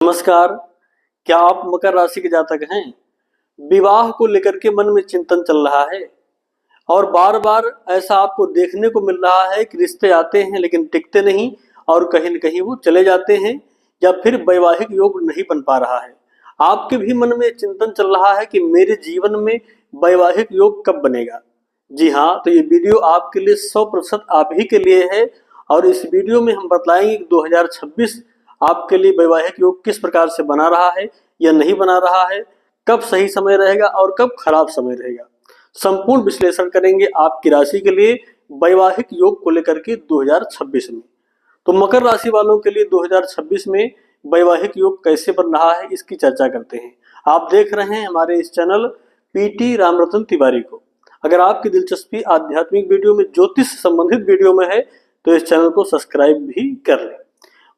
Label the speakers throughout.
Speaker 1: नमस्कार। क्या आप मकर राशि के जातक हैं? विवाह को लेकर के मन में चिंतन चल रहा है और बार बार ऐसा आपको देखने को मिल रहा है कि रिश्ते आते हैं लेकिन टिकते नहीं और कहीं न कहीं वो चले जाते हैं या फिर वैवाहिक योग नहीं बन पा रहा है। आपके भी मन में चिंतन चल रहा है कि मेरे जीवन में वैवाहिक योग कब बनेगा। जी हाँ, तो ये वीडियो आपके लिए 100% आप ही के लिए है और इस वीडियो में हम बतलाएंगे कि 2026 आपके लिए वैवाहिक योग किस प्रकार से बना रहा है या नहीं बना रहा है, कब सही समय रहेगा और कब खराब समय रहेगा। संपूर्ण विश्लेषण करेंगे आपकी राशि के लिए वैवाहिक योग को लेकर के 2026 में। तो मकर राशि वालों के लिए 2026 में वैवाहिक योग कैसे बन रहा है इसकी चर्चा करते हैं। आप देख रहे हैं हमारे इस चैनल पीटी रामरतन तिवारी को। अगर आपकी दिलचस्पी आध्यात्मिक वीडियो में, ज्योतिष संबंधित वीडियो में है तो इस चैनल को सब्सक्राइब भी कर लें।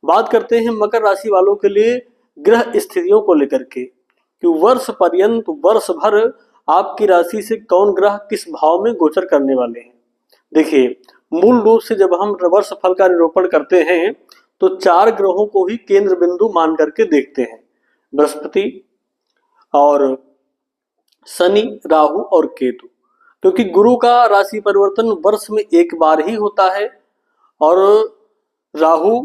Speaker 1: बात करते हैं मकर राशि वालों के लिए ग्रह स्थितियों को लेकर के कि वर्ष पर्यंत, वर्ष भर आपकी राशि से कौन ग्रह किस भाव में गोचर करने वाले हैं। देखिए, मूल रूप से जब हम वर्ष फल का निरूपण करते हैं तो 4 ग्रहों को ही केंद्र बिंदु मान करके देखते हैं, बृहस्पति और शनि, राहु और केतु। क्योंकि गुरु का राशि परिवर्तन वर्ष में एक बार ही होता है और राहु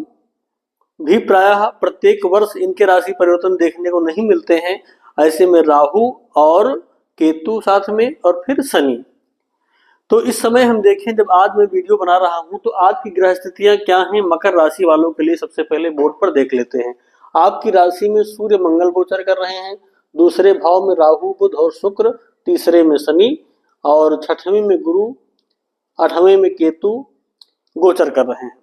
Speaker 1: भी प्रायः प्रत्येक वर्ष इनके राशि परिवर्तन देखने को नहीं मिलते हैं। ऐसे में राहु और केतु साथ में और फिर शनि। तो इस समय हम देखें, जब आज मैं वीडियो बना रहा हूं तो आज की ग्रह स्थितियां क्या हैं मकर राशि वालों के लिए सबसे पहले बोर्ड पर देख लेते हैं। आपकी राशि में सूर्य मंगल गोचर कर रहे हैं, दूसरे भाव में राहु बुध और शुक्र, तीसरे में शनि और छठवें में गुरु, आठवें में केतु गोचर कर रहे हैं।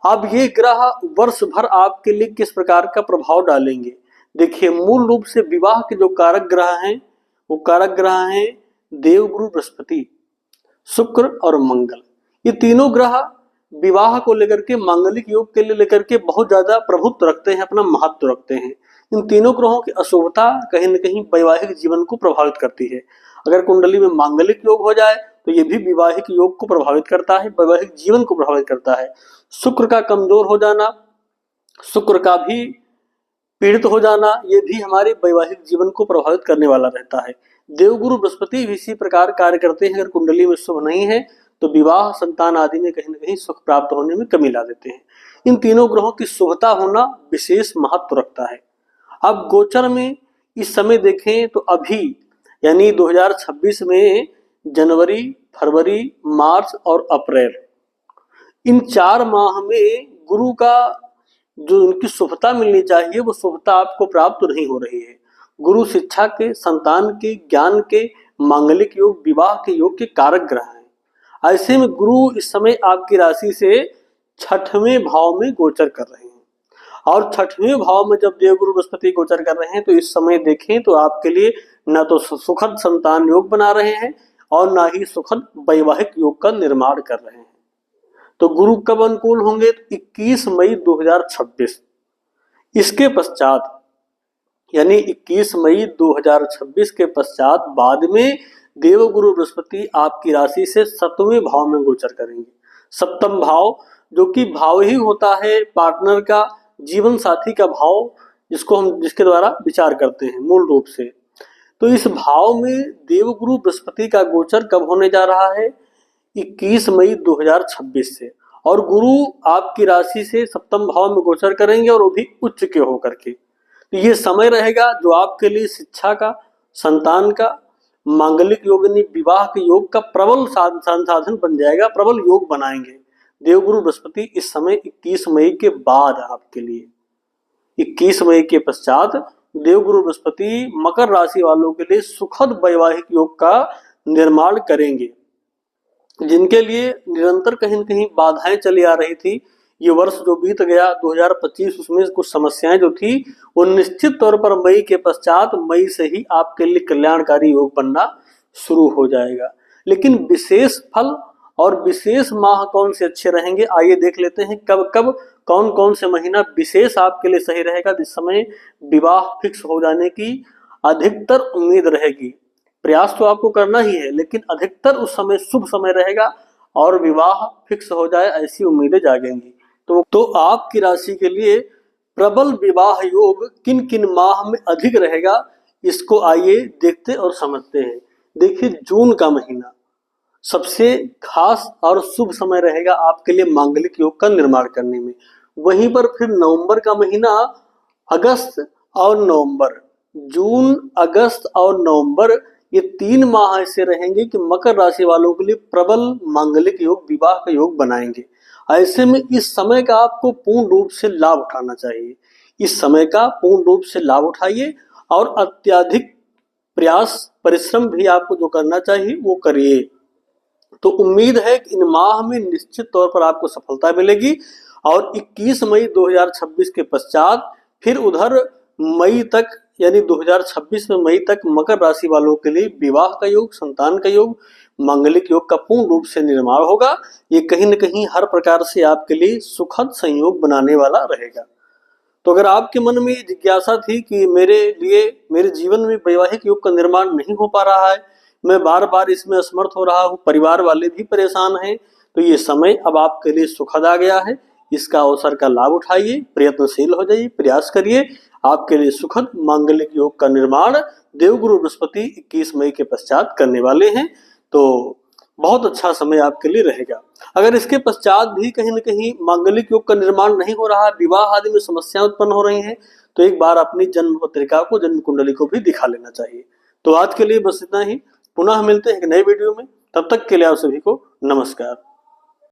Speaker 1: अब ये ग्रह वर्ष भर आपके लिए किस प्रकार का प्रभाव डालेंगे। देखिए, मूल रूप से विवाह के जो कारक ग्रह हैं वो कारक ग्रह हैं देवगुरु बृहस्पति, शुक्र और मंगल। ये तीनों ग्रह विवाह को लेकर के, मांगलिक योग के लिए लेकर के बहुत ज्यादा प्रभुत्व रखते हैं, अपना महत्व रखते हैं। इन तीनों ग्रहों की अशुभता कहीं न कहीं वैवाहिक जीवन को प्रभावित करती है। अगर कुंडली में मांगलिक योग हो जाए तो ये भी विवाहिक योग को प्रभावित करता है, वैवाहिक जीवन को प्रभावित करता है। शुक्र का कमजोर हो जाना, शुक्र का भी पीड़ित हो जाना, ये भी हमारे वैवाहिक जीवन को प्रभावित करने वाला रहता है। देवगुरु बृहस्पति भी इसी प्रकार कार्य करते हैं। अगर कुंडली में शुभ नहीं है तो विवाह, संतान आदि में कहीं न कहीं सुख प्राप्त होने में कमी ला देते हैं। इन तीनों ग्रहों की शुभता होना विशेष महत्व रखता है। अब गोचर में इस समय देखें तो अभी यानी 2026 में जनवरी, फरवरी, मार्च और अप्रैल, इन 4 माह में गुरु का जो उनकी शुभता मिलनी चाहिए वो शुभता आपको प्राप्त नहीं हो रही है। गुरु शिक्षा के, संतान के, ज्ञान के, मांगलिक योग, विवाह के योग के कारक ग्रह हैं। ऐसे में गुरु इस समय आपकी राशि से 6वें भाव में गोचर कर रहे हैं और 6वें भाव में जब देवगुरु बृहस्पति गोचर कर रहे हैं तो इस समय देखें तो आपके लिए न तो सुखद संतान योग बना रहे हैं और ना ही सुखद वैवाहिक योग का निर्माण कर रहे हैं। तो गुरु कब अनुकूल होंगे? 21 मई 2026। इसके पश्चात यानी 21 मई 2026 के पश्चात बाद में देवगुरु बृहस्पति आपकी राशि से 7वें भाव में गोचर करेंगे। 7वां भाव जो कि भाव ही होता है पार्टनर का, जीवन साथी का भाव, जिसके द्वारा विचार करते हैं मूल रूप से। तो इस भाव में देवगुरु बृहस्पति का गोचर कब होने जा रहा है? 21 मई 2026 से। और गुरु आपकी राशि से 7वें भाव में गोचर करेंगे और वो भी उच्च के होकर के। तो ये समय रहेगा जो आपके लिए शिक्षा का, संतान का, मांगलिक योग यानी विवाह के योग का प्रबल संसाधन बन जाएगा, प्रबल योग बनाएंगे देवगुरु बृहस्पति इस समय 21 मई के बाद आपके लिए। 21 मई के पश्चात देवगुरु बृहस्पति मकर राशि वालों के लिए सुखद वैवाहिक योग का निर्माण करेंगे। जिनके लिए निरंतर कहीं न कहीं बाधाएं चली आ रही थी, ये वर्ष जो बीत गया 2025, उसमें कुछ समस्याएं जो थी वो निश्चित तौर पर मई के पश्चात, मई से ही आपके लिए कल्याणकारी योग बनना शुरू हो जाएगा। लेकिन विशेष फल और विशेष माह कौन से अच्छे रहेंगे, आइए देख लेते हैं। कब कब कौन कौन से महीना विशेष आपके लिए सही रहेगा, जिस समय विवाह फिक्स हो जाने की अधिकतर उम्मीद रहेगी। प्रयास तो आपको करना ही है, लेकिन अधिकतर उस समय शुभ समय रहेगा और विवाह फिक्स हो जाए ऐसी उम्मीदें जागेंगी। तो आपकी राशि के लिए प्रबल विवाह योग किन किन माह में अधिक रहेगा, इसको आइए देखते और समझते हैं। देखिए, जून का महीना सबसे खास और शुभ समय रहेगा आपके लिए मांगलिक योग का निर्माण करने में। वहीं पर फिर नवंबर का महीना, अगस्त और नवंबर, जून, अगस्त और नवंबर, ये 3 माह ऐसे रहेंगे कि मकर राशि वालों के लिए प्रबल मांगलिक योग, विवाह का योग बनाएंगे। ऐसे में इस समय का आपको पूर्ण रूप से लाभ उठाना चाहिए। इस समय का पूर्ण रूप से लाभ उठाइए और अत्यधिक प्रयास, परिश्रम भी आपको जो करना चाहिए वो करिए। तो उम्मीद है कि इन माह में निश्चित तौर पर आपको सफलता मिलेगी और 21 मई 2026 के पश्चात फिर उधर मई तक, यानी 2026 में मई तक मकर राशि वालों के लिए विवाह का योग, संतान का योग, मांगलिक योग का पूर्ण रूप से निर्माण होगा। ये कहीं न कहीं हर प्रकार से आपके लिए सुखद संयोग बनाने वाला रहेगा। तो अगर आपके मन में जिज्ञासा थी कि मेरे जीवन में वैवाहिक योग का निर्माण नहीं हो पा रहा है, मैं बार-बार इसमें असमर्थ हो रहा हूँ, परिवार वाले भी परेशान हैं, तो ये समय अब आपके लिए सुखद आ गया है। इसका अवसर का लाभ उठाइए, प्रयत्नशील हो जाइए, प्रयास करिए। आपके लिए सुखद मांगलिक योग का निर्माण देवगुरु बृहस्पति 21 मई के पश्चात करने वाले हैं। तो बहुत अच्छा समय आपके लिए रहेगा। अगर इसके पश्चात भी कहीं न कहीं मांगलिक योग का निर्माण नहीं हो रहा है, विवाह आदि में समस्याएं उत्पन्न हो रही हैं, तो एक बार अपनी जन्म पत्रिका को, जन्म कुंडली को भी दिखा लेना चाहिए। तो आज के लिए बस इतना ही। पुनः मिलते हैं एक नए वीडियो में। तब तक के लिए आप सभी को नमस्कार।